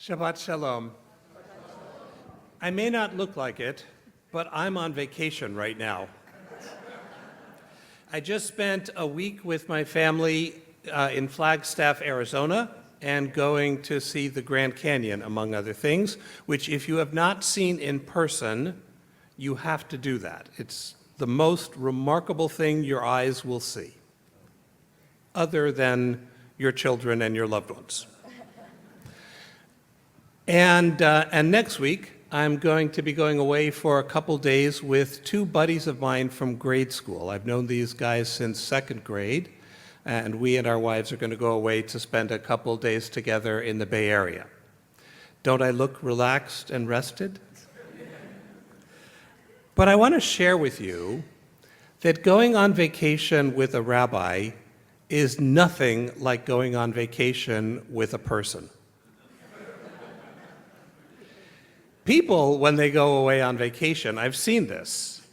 Shabbat Shalom. I may not look like it, but I'm on vacation right now. I just spent a week with my family in Flagstaff, Arizona, and going to see the Grand Canyon, among other things, which if you have not seen in person, you have to do that. It's the most remarkable thing your eyes will see, other than your children and your loved ones. And next week, I'm going to be going away for a couple days with two buddies of mine from grade school. I've known these guys since second grade, and we and our wives are going to go away to spend a couple days together in the Bay Area. Don't I look relaxed and rested? But I want to share with you that going on vacation with a rabbi is nothing like going on vacation with a person. People, when they go away on vacation, I've seen this,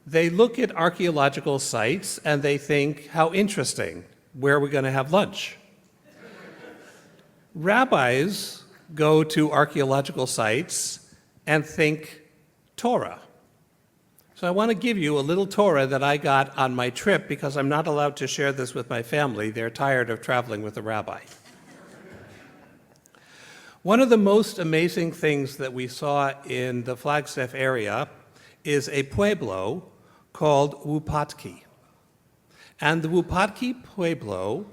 they look at archaeological sites and they think, how interesting, where are we going to have lunch? Rabbis go to archaeological sites and think Torah. So I want to give you a little Torah that I got on my trip because I'm not allowed to share this with my family. They're tired of traveling with a rabbi. One of the most amazing things that we saw in the Flagstaff area is a pueblo called Wupatki. And the Wupatki pueblo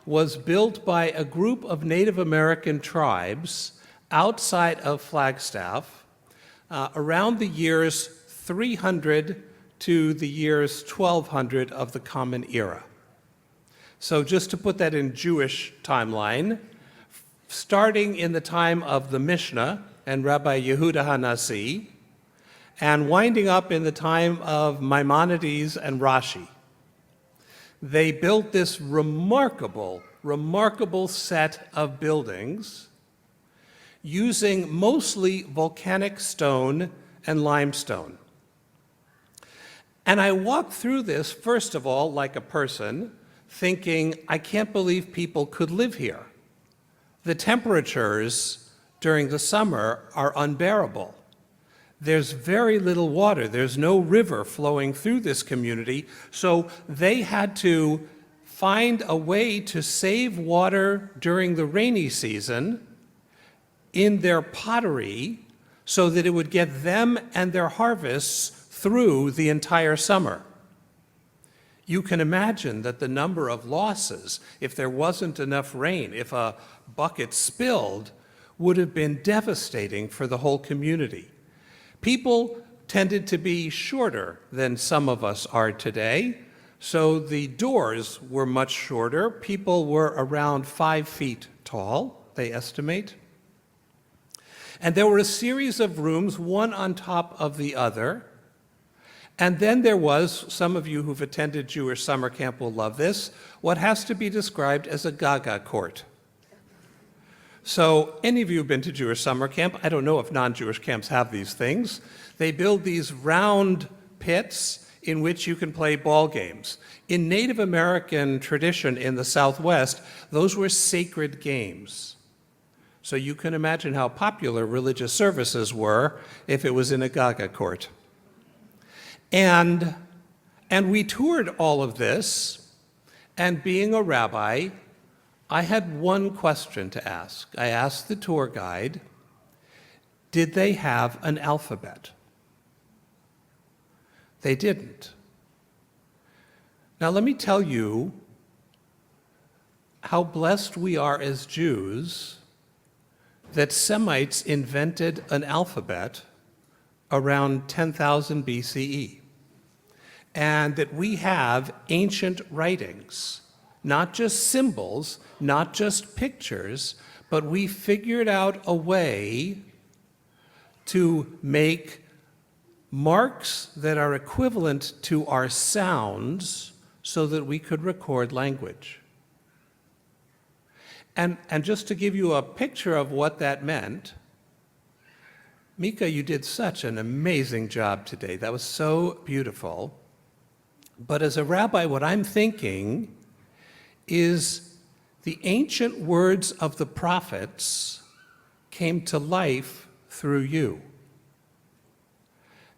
was built by a group of Native American tribes outside of Flagstaff around the years 300 to the years 1200 of the Common Era. So just to put that in Jewish timeline, starting in the time of the Mishnah and Rabbi Yehuda HaNasi, and winding up in the time of Maimonides and Rashi. They built this remarkable set of buildings using mostly volcanic stone and limestone. And I walked through this, first of all, like a person, thinking, I can't believe people could live here. The temperatures during the summer are unbearable. There's very little water. There's no river flowing through this community, so they had to find a way to save water during the rainy season in their pottery so that it would get them and their harvests through the entire summer. You can imagine that the number of losses, if there wasn't enough rain, if a bucket spilled, would have been devastating for the whole community. People tended to be shorter than some of us are today, so the doors were much shorter. People were around 5 feet tall, they estimate. And there were a series of rooms, one on top of the other. And then there was, some of you who've attended Jewish summer camp will love this, what has to be described as a gaga court. So any of you who've been to Jewish summer camp, I don't know if non-Jewish camps have these things. They build these round pits in which you can play ball games. In Native American tradition in the Southwest, those were sacred games. So you can imagine how popular religious services were if it was in a gaga court. And we toured all of this, and being a rabbi, I had one question to ask. I asked the tour guide, did they have an alphabet? They didn't. Now let me tell you how blessed we are as Jews that Semites invented an alphabet around 10,000 BCE. And that we have ancient writings, not just symbols, not just pictures, but we figured out a way to make marks that are equivalent to our sounds so that we could record language. And just to give you a picture of what that meant, Mika, you did such an amazing job today. That was so beautiful. But as a rabbi, what I'm thinking is the ancient words of the prophets came to life through you.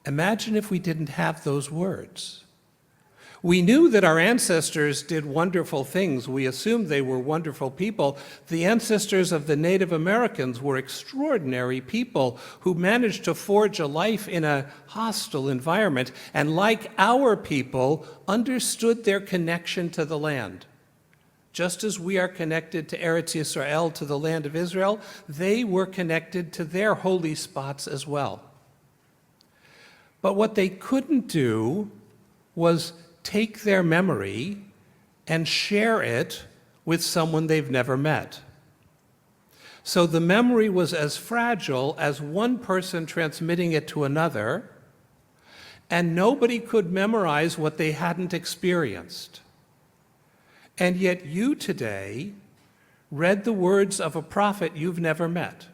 Imagine if we didn't have those words. We knew that our ancestors did wonderful things. We assumed they were wonderful people. The ancestors of the Native Americans were extraordinary people who managed to forge a life in a hostile environment, and like our people, understood their connection to the land. Just as we are connected to Eretz Yisrael, to the land of Israel, they were connected to their holy spots as well. But what they couldn't do was take their memory and share it with someone they've never met. So the memory was as fragile as one person transmitting it to another, and nobody could memorize what they hadn't experienced. And yet you today read the words of a prophet you've never met.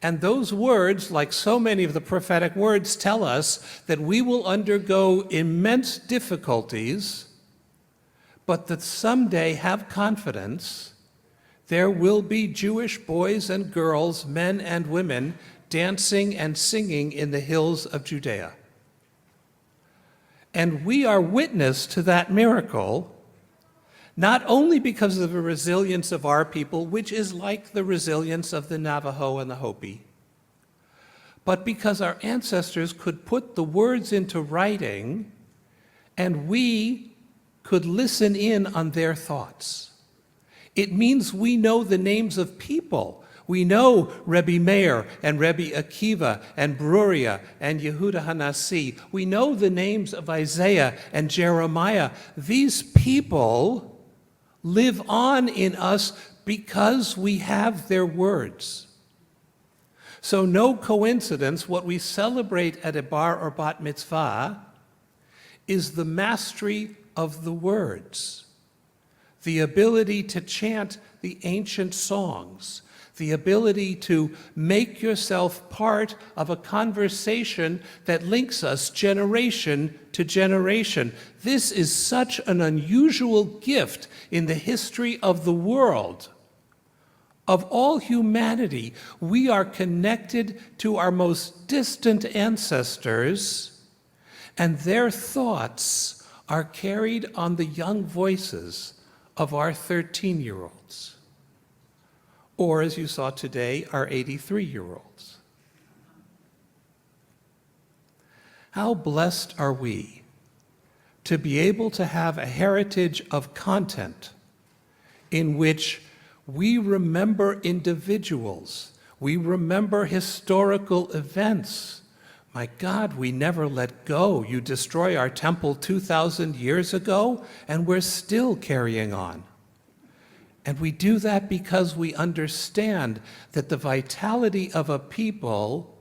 And those words, like so many of the prophetic words, tell us that we will undergo immense difficulties, but that someday, have confidence, there will be Jewish boys and girls, men and women, dancing and singing in the hills of Judea. And we are witness to that miracle, not only because of the resilience of our people, which is like the resilience of the Navajo and the Hopi, but because our ancestors could put the words into writing and we could listen in on their thoughts. It means we know the names of people. We know Rebbe Meir and Rebbe Akiva and Bruria and Yehuda Hanasi. We know the names of Isaiah and Jeremiah. These people live on in us because we have their words. So no coincidence, what we celebrate at a bar or bat mitzvah is the mastery of the words, the ability to chant the ancient songs, the ability to make yourself part of a conversation that links us generation to generation. This is such an unusual gift in the history of the world. Of all humanity, we are connected to our most distant ancestors, and their thoughts are carried on the young voices of our 13-year-olds. Or, as you saw today, our 83-year-olds. How blessed are we to be able to have a heritage of content in which we remember individuals, we remember historical events. My God, we never let go. You destroy our temple 2,000 years ago, and we're still carrying on. And we do that because we understand that the vitality of a people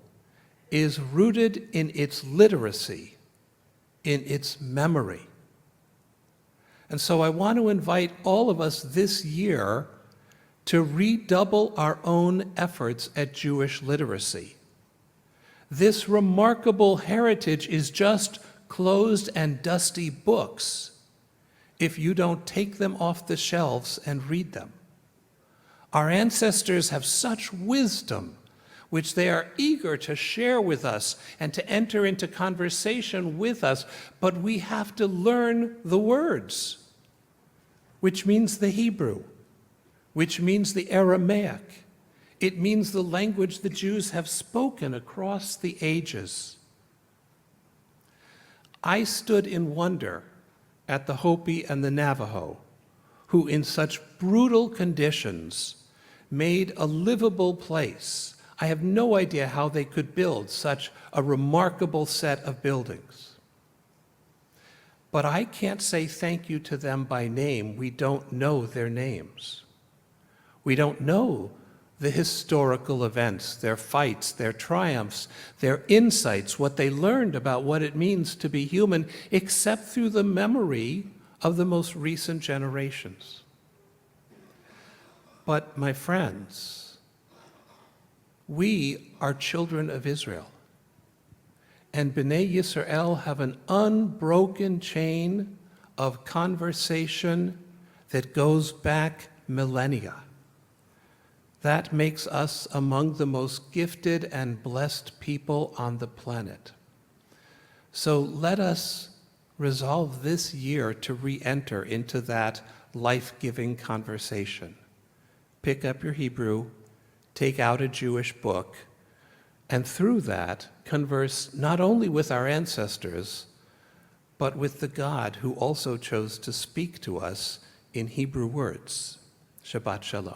is rooted in its literacy, in its memory. And so I want to invite all of us this year to redouble our own efforts at Jewish literacy. This remarkable heritage is just closed and dusty books if you don't take them off the shelves and read them. Our ancestors have such wisdom, which they are eager to share with us and to enter into conversation with us, but we have to learn the words, which means the Hebrew, which means the Aramaic. It means the language the Jews have spoken across the ages. I stood in wonder at the Hopi and the Navajo, who in such brutal conditions made a livable place. I have no idea how they could build such a remarkable set of buildings. But I can't say thank you to them by name. We don't know their names. We don't know the historical events, their fights, their triumphs, their insights, what they learned about what it means to be human, except through the memory of the most recent generations. But my friends, we are children of Israel. And B'nai Yisrael have an unbroken chain of conversation that goes back millennia. That makes us among the most gifted and blessed people on the planet. So let us resolve this year to re-enter into that life-giving conversation. Pick up your Hebrew, take out a Jewish book, and through that converse not only with our ancestors, but with the God who also chose to speak to us in Hebrew words. Shabbat Shalom.